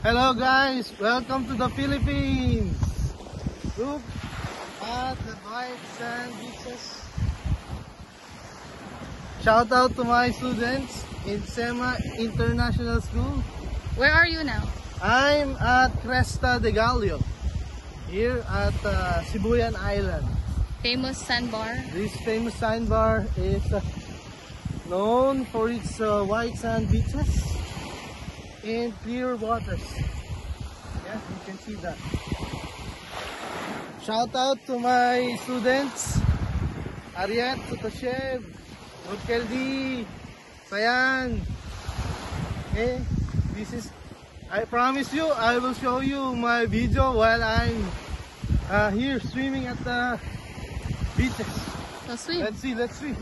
Hello guys, welcome to the Philippines. Look at the white sand beaches. Shout out to my students in SEMA International School. Where are you now? I'm at Cresta de Gallo, here at Sibuyan Island. Famous sandbar. This famous sandbar is known for its white sand beaches and clear waters. Yes, you can see that. Shout out to my students, Ariet, Tutoshev, Rodkeldi, Sayan. Okay, this is, I promise you, I will show you my video while I'm here swimming at the beaches. So swim. Let's see, let's swim.